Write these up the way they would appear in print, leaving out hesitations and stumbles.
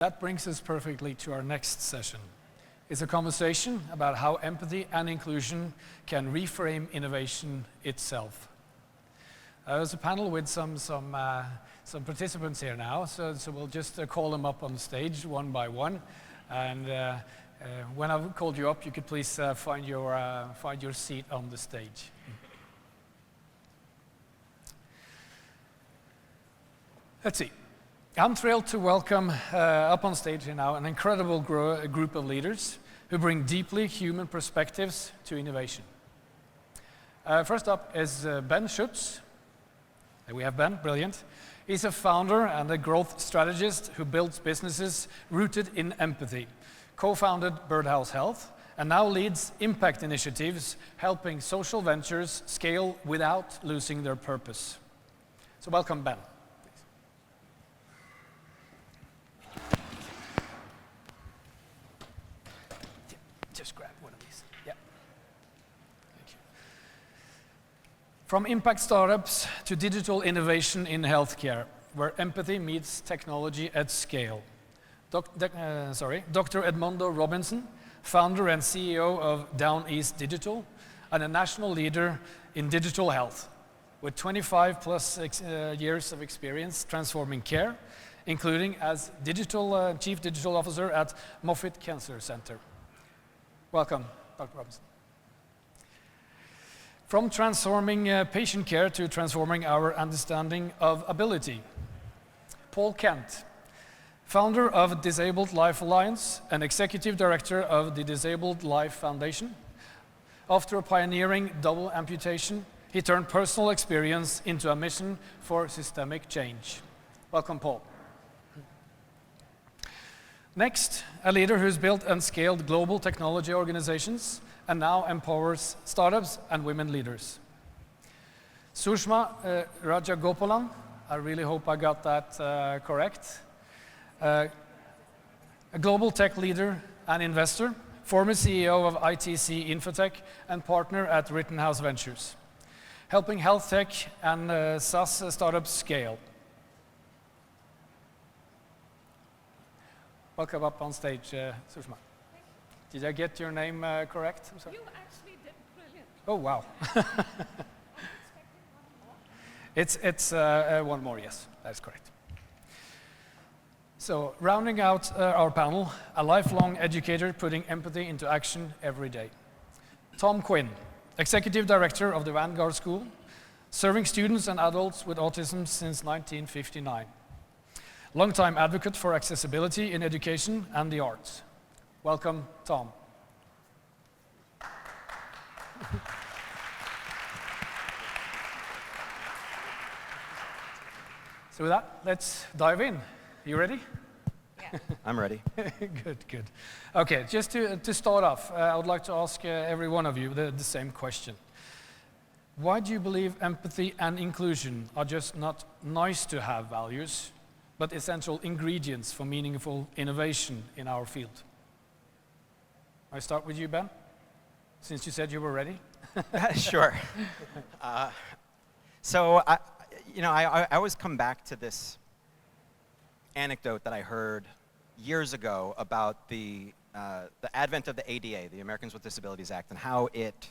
That brings us perfectly to our next session. It's a conversation about how empathy and inclusion can reframe innovation itself. There's a panel with some participants here now, so we'll just call them up on the stage one by one. And when I've called you up, you could please find your seat on the stage. Let's see. I'm thrilled to welcome up on stage here now an incredible group of leaders who bring deeply human perspectives to innovation. First up is Ben Chutz. There we have Ben, brilliant. He's a founder and a growth strategist who builds businesses rooted in empathy, co-founded Birdhouse Health, and now leads impact initiatives helping social ventures scale without losing their purpose. So welcome, Ben. Just grab one of these. Yeah. Thank you. From impact startups to digital innovation in healthcare, where empathy meets technology at scale. Dr. Edmondo Robinson, founder and CEO of Down East Digital, and a national leader in digital health, with 25 plus years of experience transforming care, including as Chief Digital Officer at Moffitt Cancer Center. Welcome, Dr. Robinson. From transforming patient care to transforming our understanding of ability. Paul Kent, founder of Disabled Life Alliance and Executive Director of the Disabled Life Foundation. After a pioneering double amputation, he turned personal experience into a mission for systemic change. Welcome, Paul. Next, a leader who's built and scaled global technology organizations and now empowers startups and women leaders. Sushma Rajagoplan, I really hope I got that correct. A global tech leader and investor, former CEO of ITC Empathytech and partner at Rittenhouse Ventures, helping health tech and SaaS startups scale. Welcome up on stage, Sushma. Did I get your name correct? You actually did brilliant. Oh, wow. It's one more, yes, that's correct. So, rounding out our panel, a lifelong educator putting empathy into action every day. Tom Quinn, Executive Director of the Vanguard School, serving students and adults with autism since 1959. Longtime advocate for accessibility in education and the arts. Welcome, Tom. So with that, let's dive in. You ready? Yeah. I'm ready. Good. Okay, just to start off, I would like to ask every one of you the same question. Why do you believe empathy and inclusion are just not nice-to-have values, but essential ingredients for meaningful innovation in our field? I start with you, Ben, since you said you were ready. Sure. So, I always come back to this anecdote that I heard years ago about the advent of the ADA, the Americans with Disabilities Act, and how it,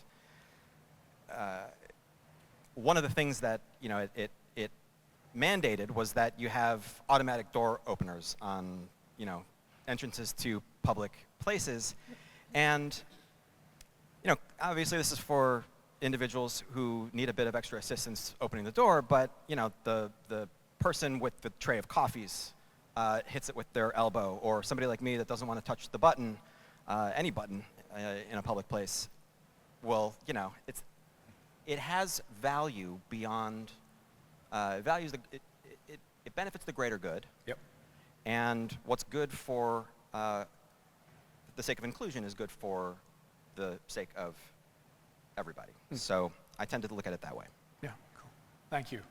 one of the things that it mandated was that you have automatic door openers on entrances to public places, and obviously this is for individuals who need a bit of extra assistance opening the door, but the person with the tray of coffees hits it with their elbow, or somebody like me that doesn't want to touch the button, any button in a public place. Well, it has value beyond values. It benefits the greater good. Yep. And what's good for the sake of inclusion is good for the sake of everybody. So I tend to look at it that way. Yeah, cool. Thank you.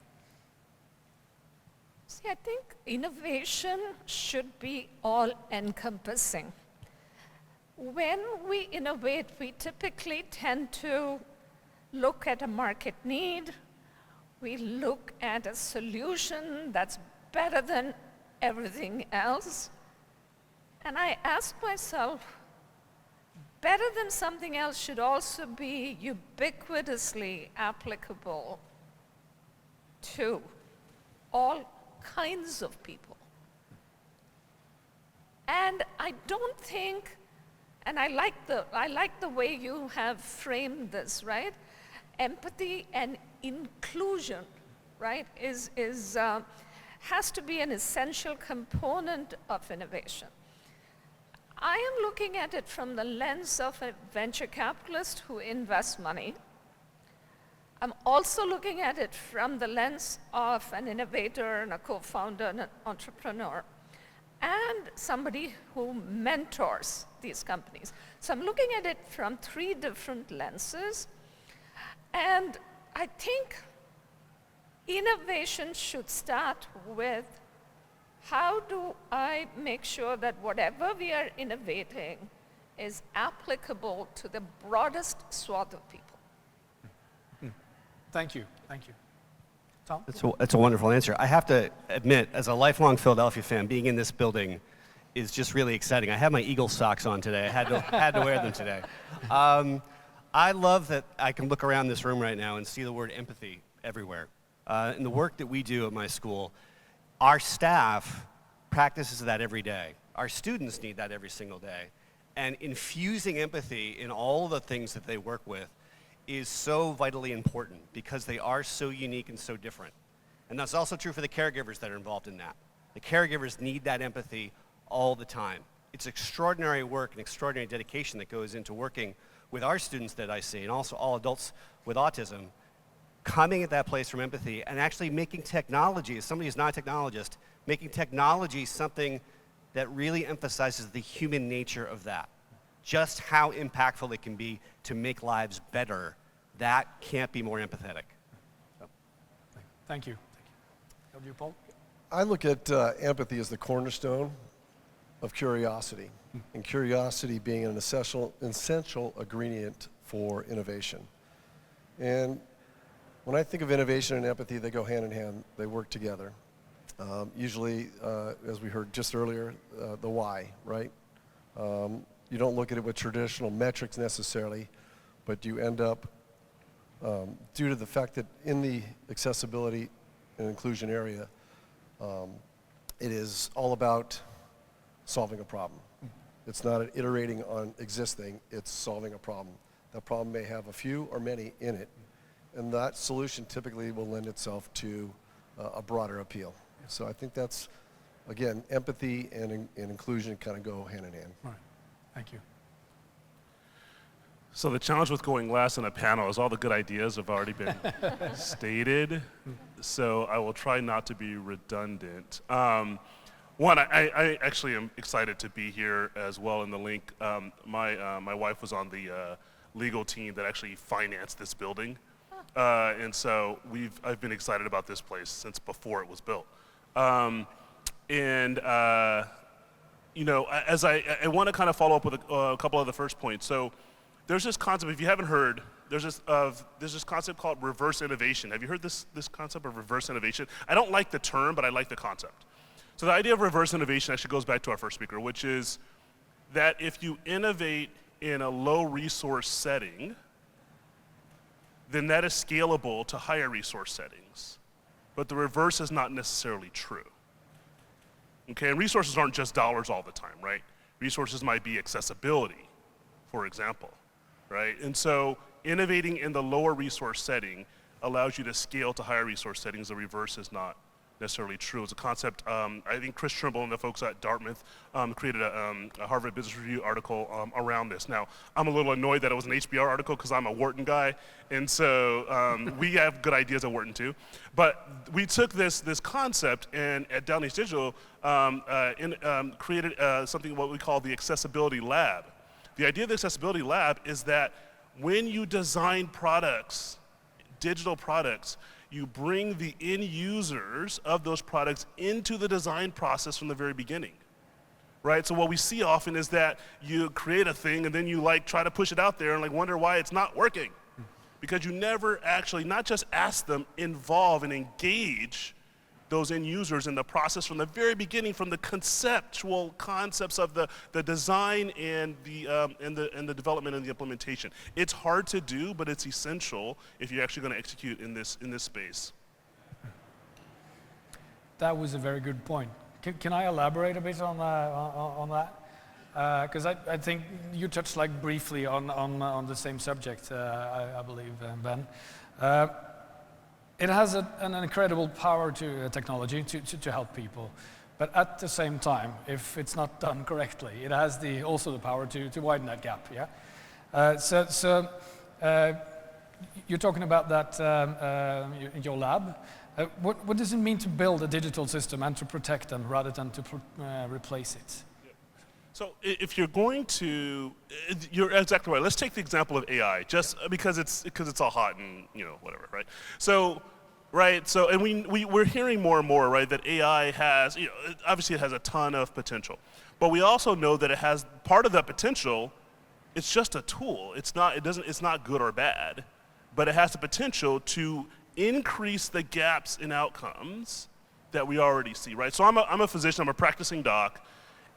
See, I think innovation should be all-encompassing. When we innovate, we typically tend to look at a market need. We look at a solution that's better than everything else. And I asked myself, better than something else should also be ubiquitously applicable to all kinds of people. And I don't think, and I like the way you have framed this, right? Empathy and inclusion, right, has to be an essential component of innovation. I am looking at it from the lens of a venture capitalist who invests money. I'm also looking at it from the lens of an innovator and a co-founder and an entrepreneur, and somebody who mentors these companies. So I'm looking at it from 3 different lenses, and I think innovation should start with, how do I make sure that whatever we are innovating is applicable to the broadest swath of people? Thank you. Tom? That's a wonderful answer. I have to admit, as a lifelong Philadelphia fan, being in this building is just really exciting. I have my Eagle socks on today. I had to wear them today. I love that I can look around this room right now and see the word empathy everywhere. In the work that we do at my school, our staff practices that every day. Our students need that every single day. And infusing empathy in all the things that they work with is so vitally important because they are so unique and so different. And that's also true for the caregivers that are involved in that. The caregivers need that empathy all the time. It's extraordinary work and extraordinary dedication that goes into working with our students that I see, and also all adults with autism, coming at that place from empathy and actually making technology, as somebody who's not a technologist, making technology something that really emphasizes the human nature of that. Just how impactful it can be to make lives better. That can't be more empathetic. So. Thank you. How about you, Paul? I look at empathy as the cornerstone of curiosity, and curiosity being an essential ingredient for innovation. And when I think of innovation and empathy, they go hand in hand. They work together. Usually, as we heard just earlier, the why, right? You don't look at it with traditional metrics necessarily, but you end up, due to the fact that in the accessibility and inclusion area, it is all about solving a problem. It's not iterating on existing, it's solving a problem. That problem may have a few or many in it, and that solution typically will lend itself to a broader appeal. So I think that's, again, empathy and inclusion kind of go hand in hand. All right. Thank you. So the challenge with going last in a panel is all the good ideas have already been stated. So I will try not to be redundant. One, I actually am excited to be here as well in the link. My wife was on the legal team that actually financed this building. And so I've been excited about this place since before it was built. You know, as I want to kind of follow up with a couple of the first points. So there's this concept, if you haven't heard, there's this concept called reverse innovation. Have you heard this concept of reverse innovation? I don't like the term, but I like the concept. So the idea of reverse innovation actually goes back to our first speaker, which is that if you innovate in a low resource setting, then that is scalable to higher resource settings. But the reverse is not necessarily true. Okay, and resources aren't just dollars all the time, right? Resources might be accessibility, for example, right? And so innovating in the lower resource setting allows you to scale to higher resource settings. The reverse is not necessarily true. It's a concept, I think Chris Trimble and the folks at Dartmouth created a Harvard Business Review article around this. Now, I'm a little annoyed that it was an HBR article because I'm a Wharton guy, and so we have good ideas at Wharton too. But we took this concept and at Down East Digital created something what we call the Accessibility Lab. The idea of the Accessibility Lab is that when you design products, digital products, you bring the end users of those products into the design process from the very beginning, right? So what we see often is that you create a thing and then you try to push it out there and wonder why it's not working. Because you never actually, not just ask them, involve and engage those end users in the process from the very beginning, from the conceptual concepts of the design and the development and the implementation. It's hard to do, but it's essential if you're actually going to execute in this space. That was a very good point. Can I elaborate a bit on that? Because I think you touched like briefly on the same subject, I believe, Ben. It has an incredible power to technology to help people, but at the same time, if it's not done correctly, it has also the power to widen that gap. Yeah. So you're talking about that in your lab. What does it mean to build a digital system and to protect them rather than to replace it? So if you're going to, you're exactly right. Let's take the example of AI, just because it's all hot and whatever, right? So, right. So and we're hearing more and more, right, that AI has, obviously it has a ton of potential, but we also know that it has part of that potential. It's just a tool. It's not good or bad, but it has the potential to increase the gaps in outcomes that we already see, right? So I'm a physician. I'm a practicing doc.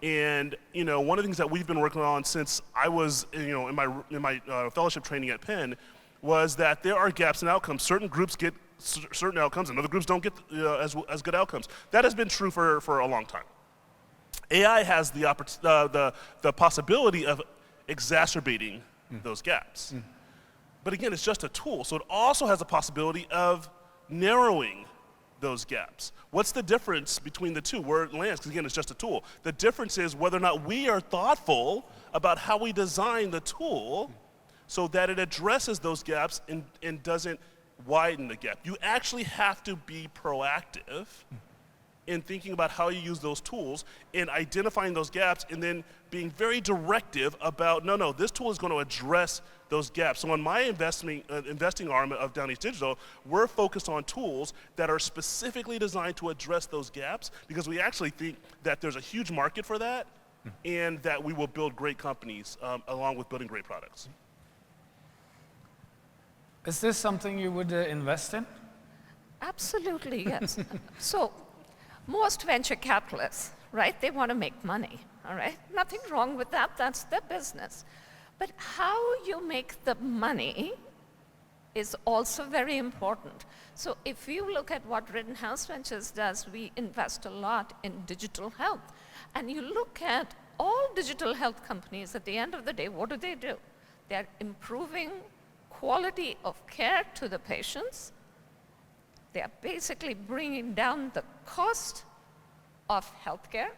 And one of the things that we've been working on since I was in my fellowship training at Penn was that there are gaps in outcomes. Certain groups get certain outcomes, and other groups don't get as good outcomes. That has been true for a long time. AI has the possibility of exacerbating those gaps. But again, it's just a tool, so it also has the possibility of narrowing those gaps. What's the difference between the two? Where it lands, because again, it's just a tool. The difference is whether or not we are thoughtful about how we design the tool so that it addresses those gaps and doesn't widen the gap. You actually have to be proactive in thinking about how you use those tools, in identifying those gaps, and then being very directive about, no, this tool is going to address those gaps. So on my investing arm of Down East Digital, we're focused on tools that are specifically designed to address those gaps, because we actually think that there's a huge market for that, and that we will build great companies along with building great products. Is this something you would invest in? Absolutely, yes. So most venture capitalists, right, they want to make money, all right? Nothing wrong with that, that's their business. But how you make the money is also very important. So if you look at what Rittenhouse Ventures does, we invest a lot in digital health. And you look at all digital health companies, at the end of the day, what do? They're improving quality of care to the patients. They are basically bringing down the cost of healthcare.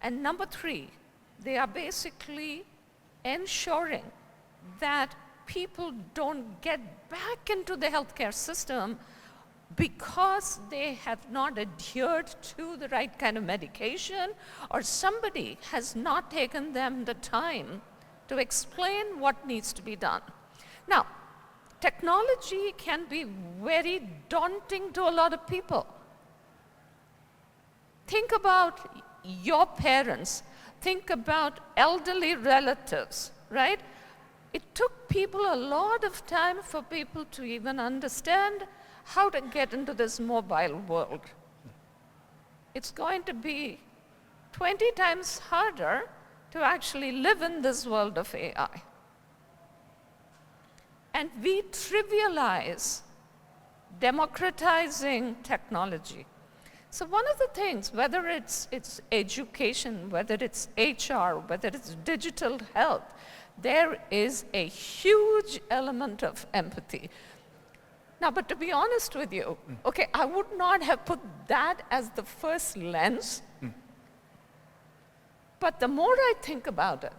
And number 3, they are basically ensuring that people don't get back into the healthcare system because they have not adhered to the right kind of medication, or somebody has not taken them the time to explain what needs to be done. Now, technology can be very daunting to a lot of people. Think about your parents. Think about elderly relatives, right? It took people a lot of time for people to even understand how to get into this mobile world. It's going to be 20 times harder to actually live in this world of AI. And we trivialize democratizing technology. So one of the things, whether it's education, whether it's HR, whether it's digital health, there is a huge element of empathy. Now, but to be honest with you, okay, I would not have put that as the first lens, but the more I think about it,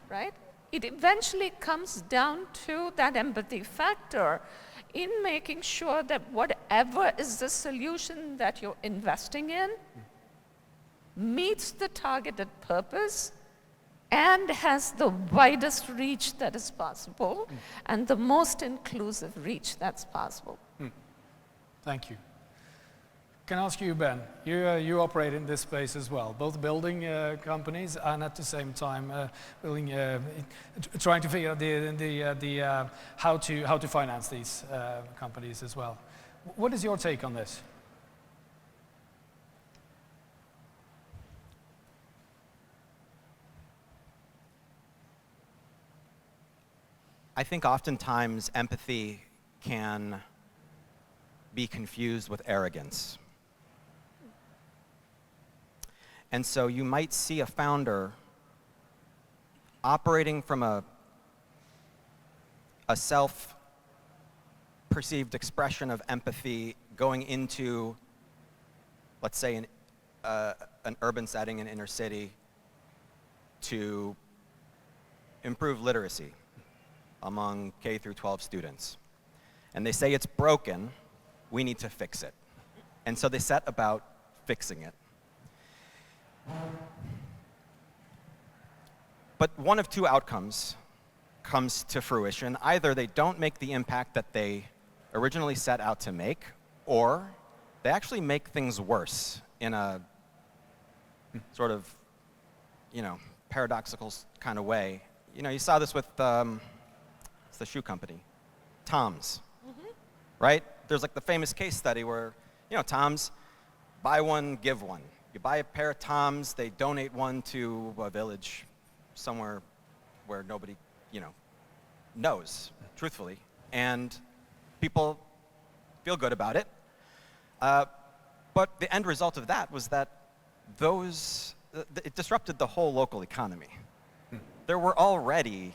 right, it eventually comes down to that empathy factor in making sure that whatever is the solution that you're investing in meets the targeted purpose and has the widest reach that is possible and the most inclusive reach that's possible. Thank you. Can I ask you, Ben? You operate in this space as well, both building companies and at the same time trying to figure out how to finance these companies as well. What is your take on this? I think oftentimes empathy can be confused with arrogance. And so you might see a founder operating from a self-perceived expression of empathy going into, let's say, an urban setting, an inner city, to improve literacy among K through 12 students. And they say it's broken, we need to fix it. And so they set about fixing it. But one of two outcomes comes to fruition. Either they don't make the impact that they originally set out to make, or they actually make things worse in a sort of, paradoxical kind of way. You saw this with it's the shoe company, Tom's, right? There's like the famous case study where, Tom's, buy one, give one. You buy a pair of Tom's, they donate one to a village somewhere where nobody, knows, truthfully, and people feel good about it. But the end result of that was that it disrupted the whole local economy. There were already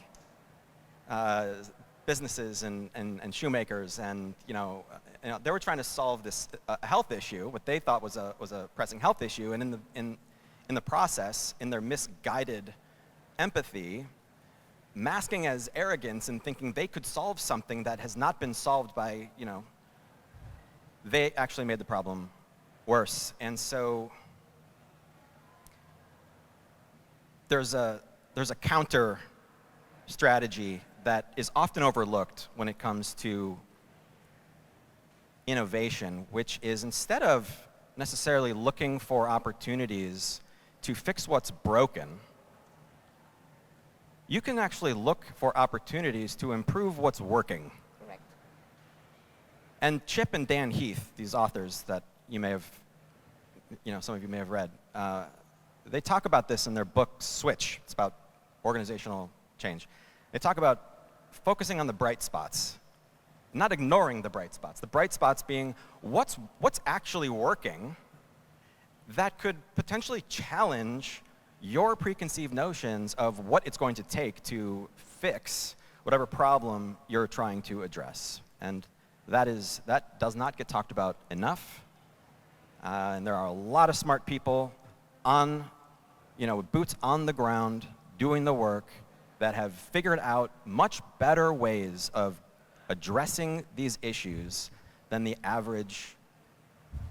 businesses and shoemakers, and they were trying to solve this health issue, what they thought was a pressing health issue, and in the process, in their misguided empathy, masking as arrogance and thinking they could solve something that has not been solved by, they actually made the problem worse. And so there's a counter strategy that is often overlooked when it comes to innovation, which is, instead of necessarily looking for opportunities to fix what's broken, you can actually look for opportunities to improve what's working. Correct. And Chip and Dan Heath, these authors that you may have, some of you may have read, they talk about this in their book, Switch. It's about organizational change. They talk about focusing on the bright spots, not ignoring the bright spots. The bright spots being what's actually working that could potentially challenge your preconceived notions of what it's going to take to fix whatever problem you're trying to address. And that does not get talked about enough. And there are a lot of smart people with boots on the ground doing the work that have figured out much better ways of addressing these issues than the average,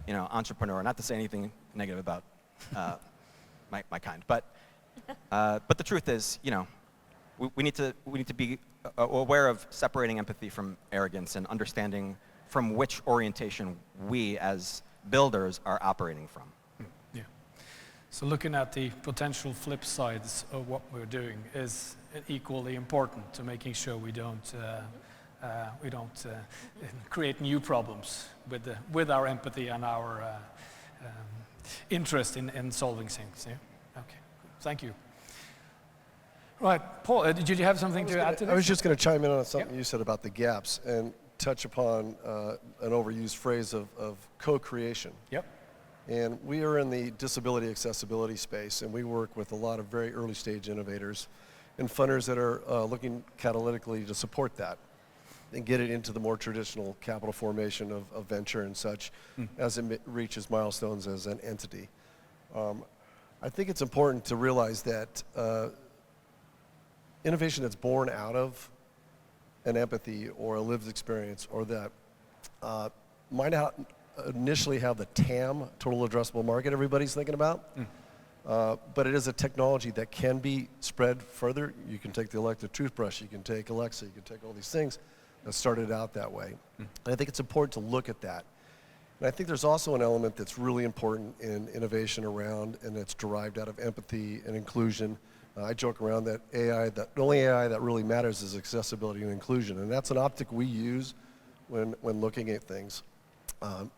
entrepreneur. Not to say anything negative about my kind, but the truth is, we need to be aware of separating empathy from arrogance and understanding from which orientation we as builders are operating from. Yeah. So looking at the potential flip sides of what we're doing is equally important to making sure we don't create new problems with our empathy and our interest in solving things. Yeah? Okay, thank you. Right, Paul, did you have something to add to this? I was just going to chime in on something you said about the gaps and touch upon an overused phrase of co-creation. Yep. And we are in the disability accessibility space, and we work with a lot of very early stage innovators and funders that are looking catalytically to support that and get it into the more traditional capital formation of venture and such as it reaches milestones as an entity. I think it's important to realize that innovation that's born out of an empathy or a lived experience, or that might not initially have the TAM, total addressable market, everybody's thinking about, but it is a technology that can be spread further. You can take the electric toothbrush, you can take Alexa, you can take all these things that started out that way. And I think it's important to look at that. And I think there's also an element that's really important in innovation around, and it's derived out of empathy and inclusion. I joke around that the only AI that really matters is accessibility and inclusion, and that's an optic we use when looking at things. A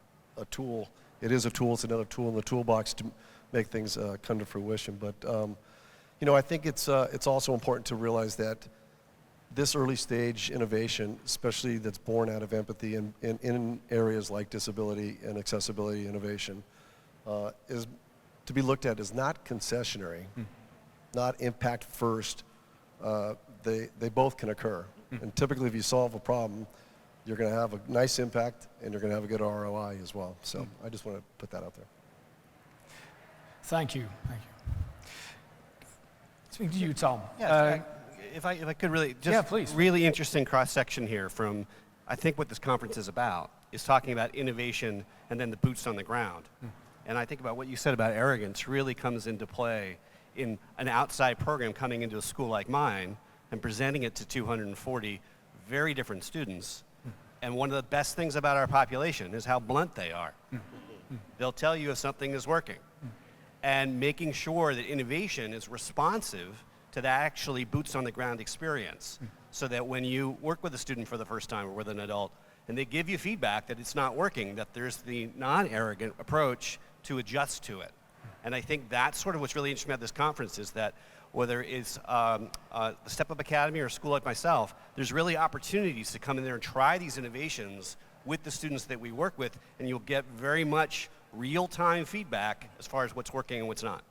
tool, it is a tool, it's another tool in the toolbox to make things come to fruition. But I think it's also important to realize that this early stage innovation, especially that's born out of empathy in areas like disability and accessibility innovation, is to be looked at as not concessionary, not impact first. They both can occur. And typically if you solve a problem, you're going to have a nice impact and you're going to have a good ROI as well. So I just want to put that out there. Thank you. Thank you. Speaking to you, Tom. Yeah, if I could really, just yeah, please. Really interesting cross-section here from, I think what this conference is about, is talking about innovation and then the boots on the ground. And I think about what you said about arrogance really comes into play in an outside program coming into a school like mine and presenting it to 240 very different students. And one of the best things about our population is how blunt they are. They'll tell you if something is working. And making sure that innovation is responsive to that actually boots on the ground experience. So that when you work with a student for the first time or with an adult, and they give you feedback that it's not working, that there's the non-arrogant approach to adjust to it. And I think that's sort of what's really interesting about this conference is that whether it's the Step Up Academy or a school like myself, there's really opportunities to come in there and try these innovations with the students that we work with, and you'll get very much real-time feedback as far as what's working and what's not.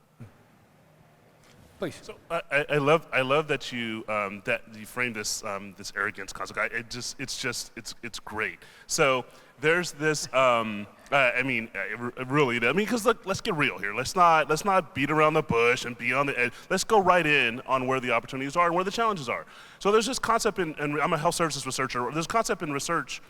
Please. So I love that you framed this this arrogance concept. It's great. So there's this. Really, because let's get real here. Let's not beat around the bush and be on the edge. Let's go right in on where the opportunities are and where the challenges are. So there's this concept and I'm a health services researcher. There's a concept in research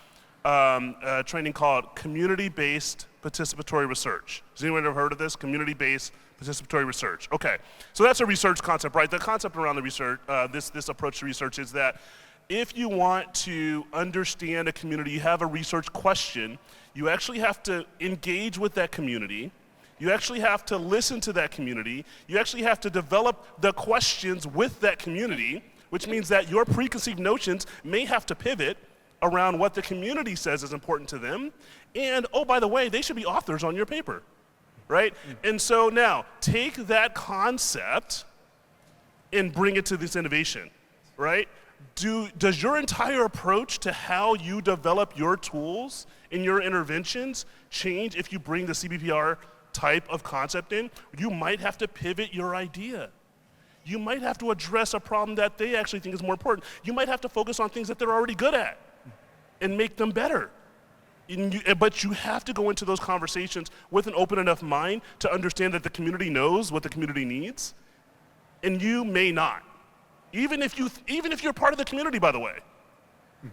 training called community-based participatory research. Has anyone ever heard of this? Community-based participatory research. Okay, so that's a research concept, right? The concept around the research, this approach to research is that if you want to understand a community, you have a research question, you actually have to engage with that community, you actually have to listen to that community, you actually have to develop the questions with that community, which means that your preconceived notions may have to pivot around what the community says is important to them, and oh, by the way, they should be authors on your paper, right? And so now, take that concept and bring it to this innovation, right? Does your entire approach to how you develop your tools and your interventions change if you bring the CBPR type of concept in? You might have to pivot your idea. You might have to address a problem that they actually think is more important. You might have to focus on things that they're already good at and make them better. But you have to go into those conversations with an open enough mind to understand that the community knows what the community needs, and you may not. Even if you're part of the community, by the way,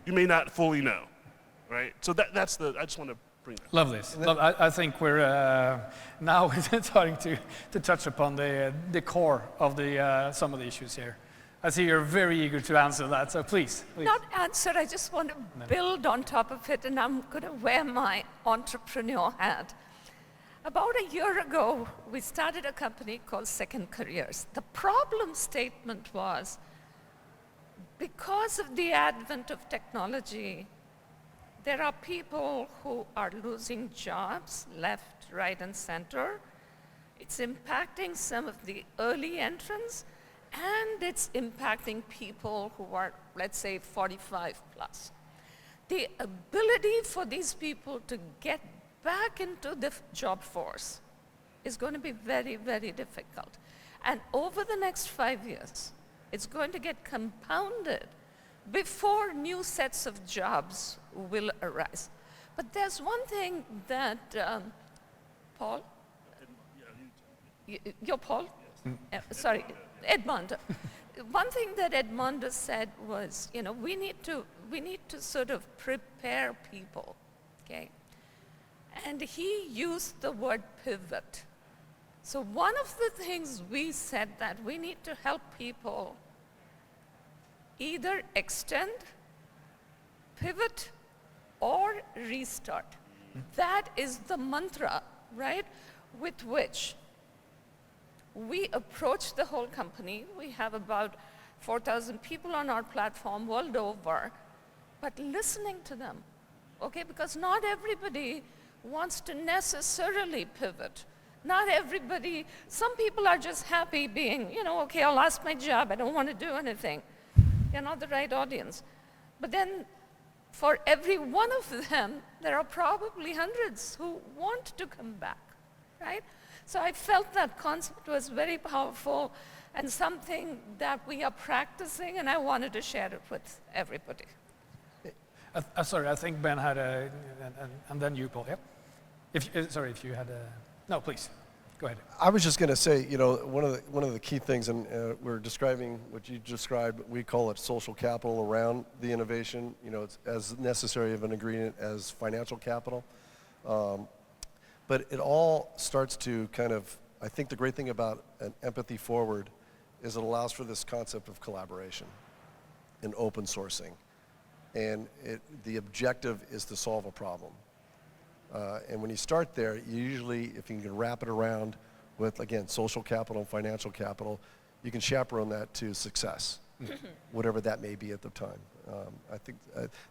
you may not fully know, right? So I just want to bring that. Love this. I think we're now starting to touch upon the core of some of the issues here. I see you're very eager to answer that, so please. Not answer, I just want to build on top of it, and I'm going to wear my entrepreneur hat. About a year ago, we started a company called Second Careers. The problem statement was, because of the advent of technology, there are people who are losing jobs left, right, and center. It's impacting some of the early entrants, and it's impacting people who are, let's say, 45 plus. The ability for these people to get back into the job force is going to be very, very difficult. And over the next 5 years, it's going to get compounded before new sets of jobs will arise. But there's one thing that, Paul? You're Paul? Sorry, Edmondo. One thing that Edmondo said was, we need to sort of prepare people, okay? And he used the word pivot. So one of the things we said that we need to help people either extend, pivot, or restart. That is the mantra, right, with which we approach the whole company. We have about 4,000 people on our platform world over, but listening to them, okay? Because not everybody wants to necessarily pivot. Not everybody, some people are just happy being, okay, I lost my job, I don't want to do anything. they're not the right audience. But then for every one of them, there are probably hundreds who want to come back, right? So I felt that concept was very powerful and something that we are practicing, and I wanted to share it with everybody. Sorry, I think Ben had a, and then you, Paul. Yep. Sorry, if you had a, no, please, go ahead. I was just going to say, you know, one of the key things, and we're describing what you described, we call it social capital around the innovation. You know, it's as necessary of an ingredient as financial capital. But it all starts to kind of, I think the great thing about an empathy forward is it allows for this concept of collaboration and open sourcing. And the objective is to solve a problem. And when you start there, you usually, if you can wrap it around with, again, social capital and financial capital, you can chaperone that to success, whatever that may be at the time. I think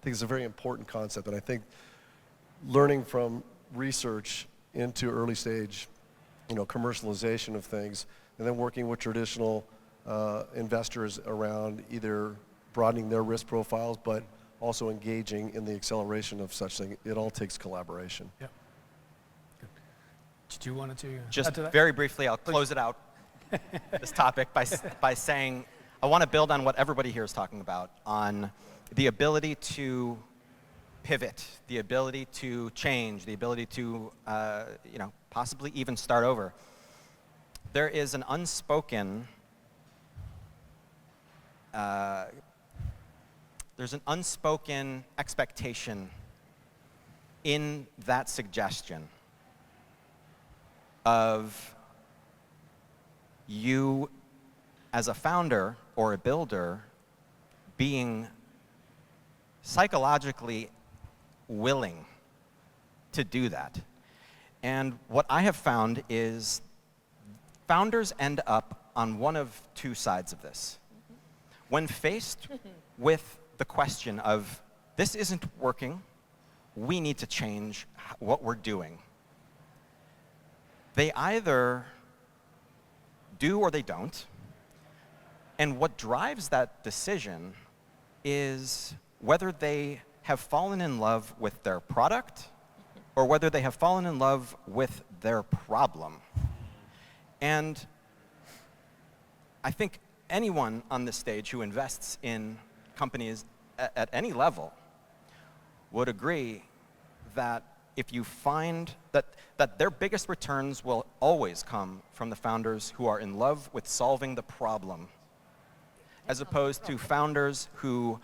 it's a very important concept, and I think learning from research into early stage, you know, commercialization of things, and then working with traditional investors around either broadening their risk profiles, but also engaging in the acceleration of such things. It all takes collaboration. Yeah. Good. Did you want to Just add to that? very briefly, I'll close it out, this topic, by saying I want to build on what everybody here is talking about, on the ability to pivot, the ability to change, the ability to you know, possibly even start over. There is an unspoken expectation in that suggestion of you as a founder or a builder being psychologically willing to do that. And what I have found is founders end up on one of two sides of this. When faced with the question of, this isn't working, we need to change what we're doing, they either do or they don't. And what drives that decision is whether they have fallen in love with their product or whether they have fallen in love with their problem. And I think anyone on this stage who invests in companies at any level would agree that if you find that their biggest returns will always come from the founders who are in love with solving the problem, as opposed to founders who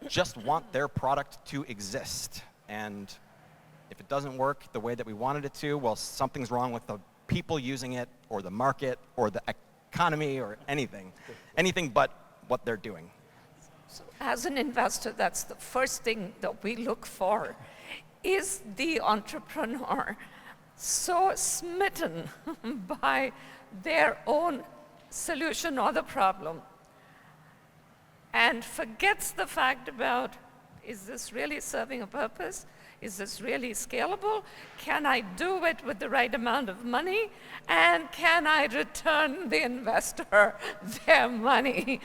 just want their product to exist. And if it doesn't work the way that we wanted it to, well, something's wrong with the people using it, or the market, or the economy, or anything but what they're doing. So as an investor, that's the first thing that we look for. Is the entrepreneur so smitten by their own solution or the problem and forgets the fact about, is this really serving a purpose? Is this really scalable? Can I do it with the right amount of money? And can I return the investor their money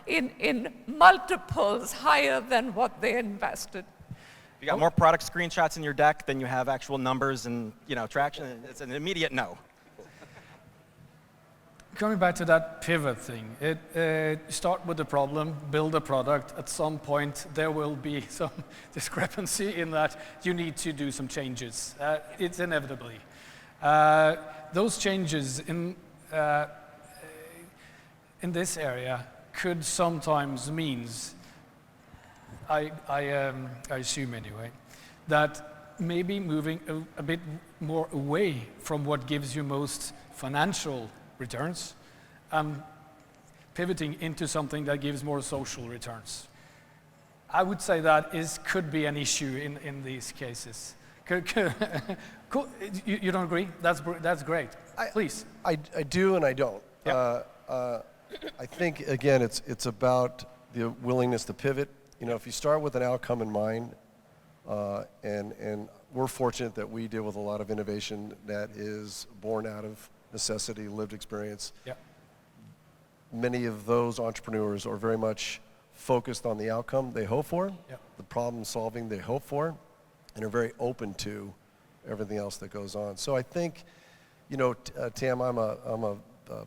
in multiples higher than what they invested? If you got more product screenshots in your deck than you have actual numbers and, you know, traction, it's an immediate no. Coming back to that pivot thing, start with the problem, build a product. At some point, there will be some discrepancy in that you need to do some changes. It's inevitably. Those changes in this area could sometimes means, I assume anyway, that maybe moving a bit more away from what gives you most financial returns, pivoting into something that gives more social returns. I would say that could be an issue in these cases. Cool. You don't agree? That's great. Please. I do and I don't. Yep. I think, again, it's about the willingness to pivot. You know, if you start with an outcome in mind, and we're fortunate that we deal with a lot of innovation that is born out of necessity, lived experience. Yep. many of those entrepreneurs are very much focused on the outcome they hope for, the problem solving they hope for, and are very open to everything else that goes on. So I think, you know, Tam, I'm a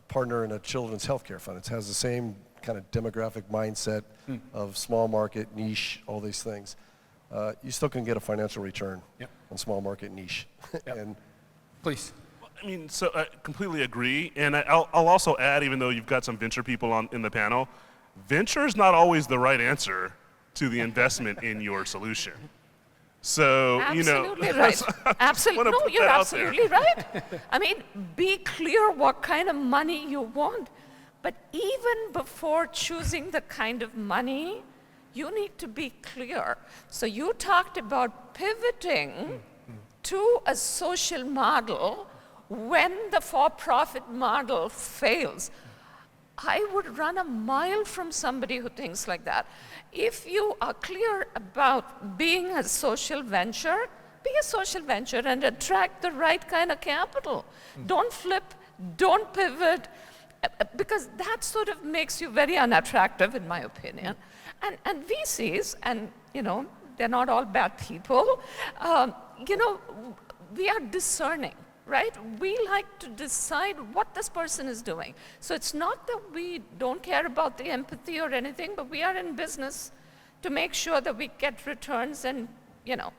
partner in a children's healthcare fund. It has the same kind of demographic mindset of small market, niche, all these things. You still can get a financial return on small market niche. And Please. I mean, so I completely agree. And I'll also add, even though you've got some venture people in the panel, venture is not always the right answer to the investment in your solution. So, Absolutely you know, right. Absolutely. No, you're absolutely right. I mean, be clear what kind of money you want. But even before choosing the kind of money, you need to be clear. So you talked about pivoting to a social model when the for-profit model fails. I would run a mile from somebody who thinks like that. If you are clear about being a social venture, be a social venture and attract the right kind of capital. Don't flip, don't pivot, because that sort of makes you very unattractive, in my opinion. And VCs, and you know, they're not all bad people, you know, we are discerning. Right? We like to decide what this person is doing. So it's not that we don't care about the empathy or anything, but we are in business to make sure that we get returns and, you know.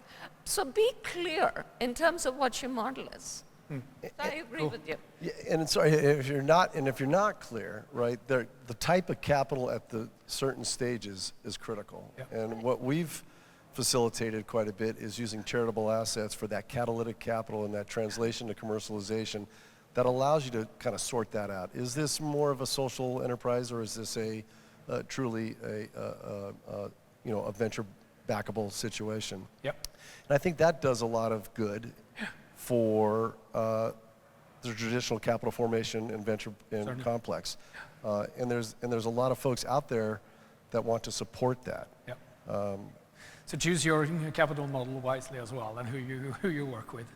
So be clear in terms of what your model is. So I agree with you. yeah, and sorry, if you're not clear, right, the type of capital at the certain stages is critical. And what we've facilitated quite a bit is using charitable assets for that catalytic capital and that translation to commercialization that allows you to kind of sort that out. Is this more of a social enterprise, or is this truly a venture backable situation? And I think that does a lot of good for the traditional capital formation and venture and complex. And there's a lot of folks out there that want to support that. So choose your capital model wisely as well, and who you work with.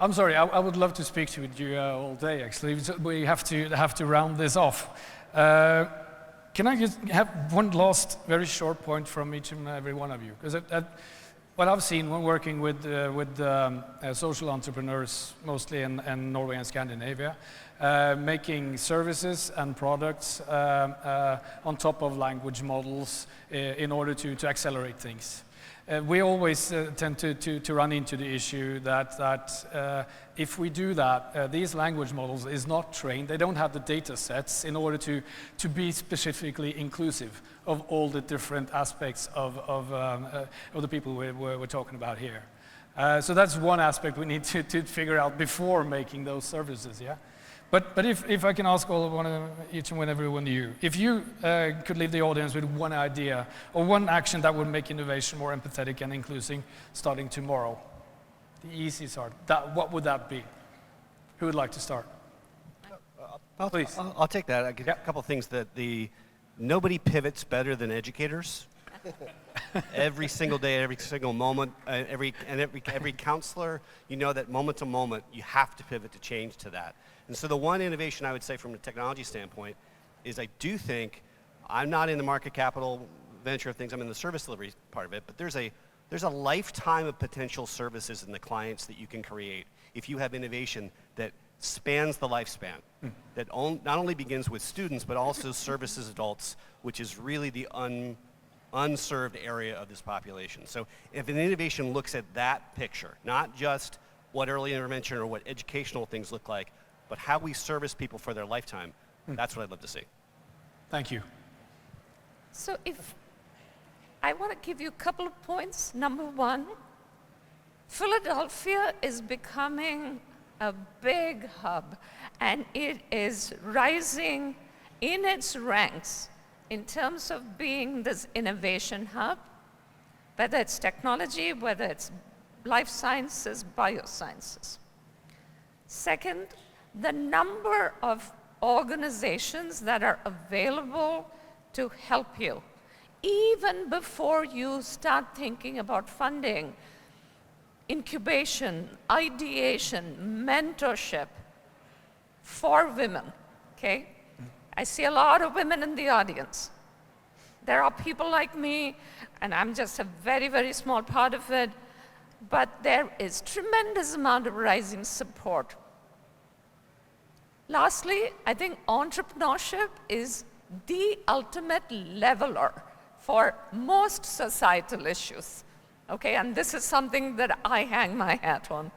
I'm sorry, I would love to speak to you all day. Actually, we have to round this off. Can I just have one last very short point from each and every one of you? Because what I've seen when working with social entrepreneurs, mostly in Norway and Scandinavia, making services and products on top of language models in order to accelerate things. We always tend to run into the issue that if we do that, these language models is not trained. They don't have the data sets in order to be specifically inclusive of all the different aspects of the people we're talking about here. So that's one aspect we need to figure out before making those services, yeah? But if I can ask each and every one of you, if you could leave the audience with one idea or one action that would make innovation more empathetic and inclusive starting tomorrow, the easy start, what would that be? Who would like to start? Please. I'll take that. I get a couple things that nobody pivots better than educators. Every single day, every single moment, every counselor, you know that moment to moment, you have to pivot to change to that. And so the one innovation I would say from a technology standpoint is I do think, I'm not in the market capital venture of things, I'm in the service delivery part of it, but there's a lifetime of potential services in the clients that you can create if you have innovation that spans the lifespan, that not only begins with students, but also services adults, which is really the unserved area of this population. So if an innovation looks at that picture, not just what early intervention or what educational things look like, but how we service people for their lifetime, that's what I'd love to see. Thank you. So if I want to give you a couple of points. Number one, Philadelphia is becoming a big hub, and it is rising in its ranks in terms of being this innovation hub, whether it's technology, whether it's life sciences, biosciences. Second, the number of organizations that are available to help you, even before you start thinking about funding, incubation, ideation, mentorship for women, okay? I see a lot of women in the audience. There are people like me, and I'm just a very, very small part of it, but there is tremendous amount of rising support. Lastly, I think entrepreneurship is the ultimate leveler for most societal issues. Okay, and this is something that I hang my hat on.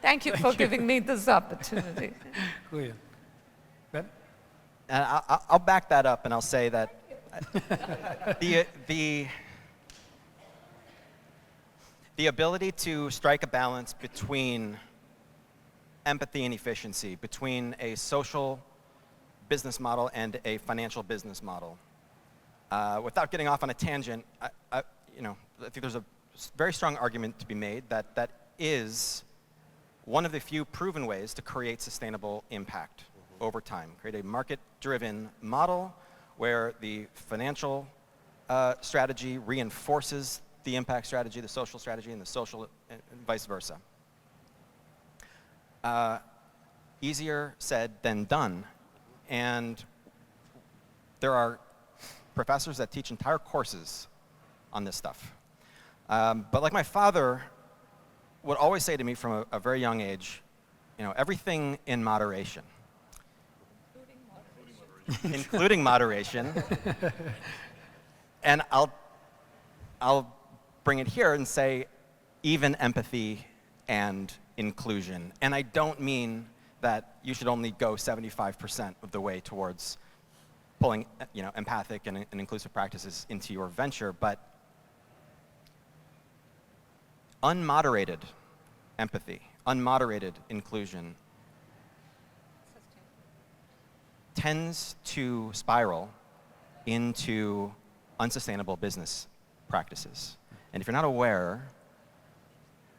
Thank you for giving me this opportunity. Brilliant. Ben? And I'll back that up and I'll say that the ability to strike a balance between empathy and efficiency, between a social business model and a financial business model. Without getting off on a tangent, I think there's a very strong argument to be made that that is one of the few proven ways to create sustainable impact over time. Create a market-driven model where the financial strategy reinforces the impact strategy, the social strategy, and the social and vice versa. Easier said than done. And there are professors that teach entire courses on this stuff. But like my father would always say to me from a very young age, everything in moderation. Including moderation. And I'll bring it here and say even empathy and inclusion. And I don't mean that you should only go 75% of the way towards pulling empathic and inclusive practices into your venture, but unmoderated empathy, unmoderated inclusion tends to spiral into unsustainable business practices. And if you're not aware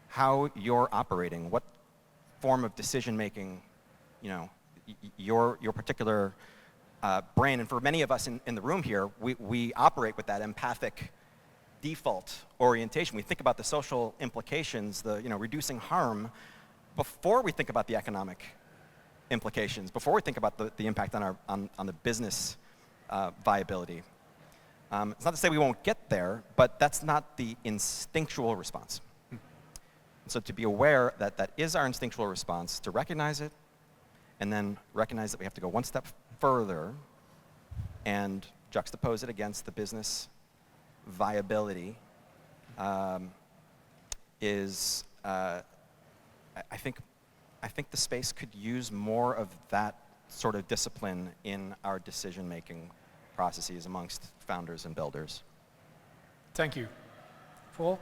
how you're operating, what form of decision making, your particular brain, and for many of us in the room here, we operate with that empathic default orientation. We think about the social implications, the reducing harm, before we think about the economic implications, before we think about the impact on the business viability. It's not to say we won't get there, but that's not the instinctual response. So to be aware that that is our instinctual response, to recognize it, and then recognize that we have to go one step further and juxtapose it against the business viability is, I think the space could use more of that sort of discipline in our decision-making processes amongst founders and builders. Thank you. Paul?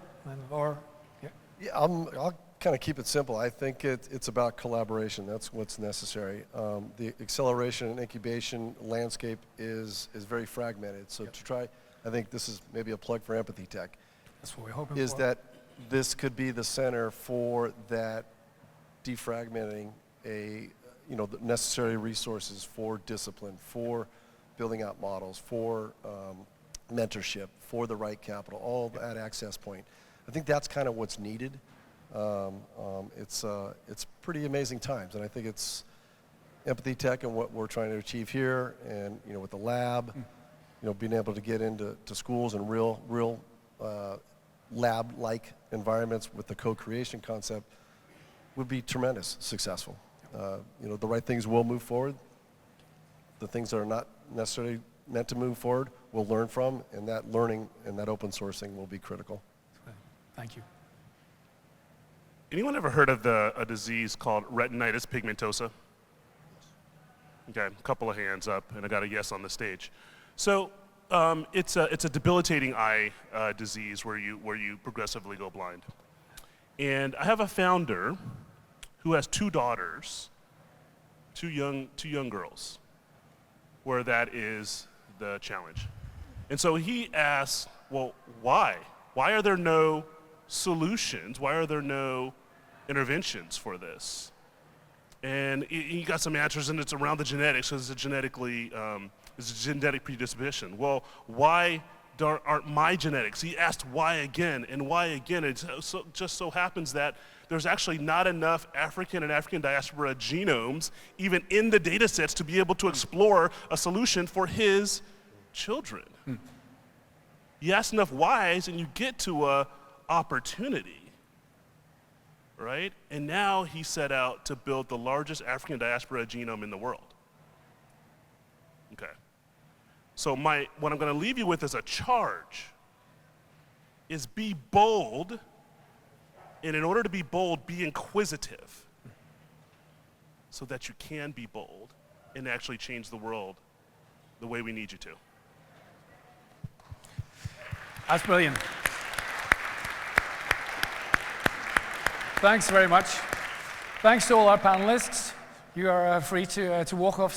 Yeah, I'll kind of keep it simple. I think it's about collaboration. That's what's necessary. The acceleration and incubation landscape is very fragmented. So to try, I think this is maybe a plug for Empathytech. That's what we're hoping is for. that this could be the center for that defragmenting the necessary resources for discipline, for building out models, for mentorship, for the right capital, all at access point. I think that's kind of what's needed. It's pretty amazing times, and I think it's Empathytech and what we're trying to achieve here, and with the lab, being able to get into schools and real lab-like environments with the co-creation concept would be tremendous successful. The right things will move forward. The things that are not necessarily meant to move forward, we'll learn from, and that learning and that open sourcing will be critical. Thank you. Anyone ever heard of a disease called retinitis pigmentosa? Okay, a couple of hands up, and I got a yes on the stage. So it's a debilitating eye disease where you progressively go blind. And I have a founder who has two daughters, two young girls, where that is the challenge. And so he asks, well, why? Why are there no solutions? Why are there no interventions for this? And he got some answers, and it's around the genetics, because it's a genetic predisposition. Well, why aren't my genetics? He asked why again and why again. It just so happens that there's actually not enough African and African diaspora genomes even in the data sets to be able to explore a solution for his children. You ask enough whys and you get to a opportunity, right? And now he set out to build the largest African diaspora genome in the world. Okay. So what I'm going to leave you with as a charge is be bold, and in order to be bold, be inquisitive so that you can be bold and actually change the world the way we need you to. That's brilliant. Thanks very much. Thanks to all our panelists. You are free to walk off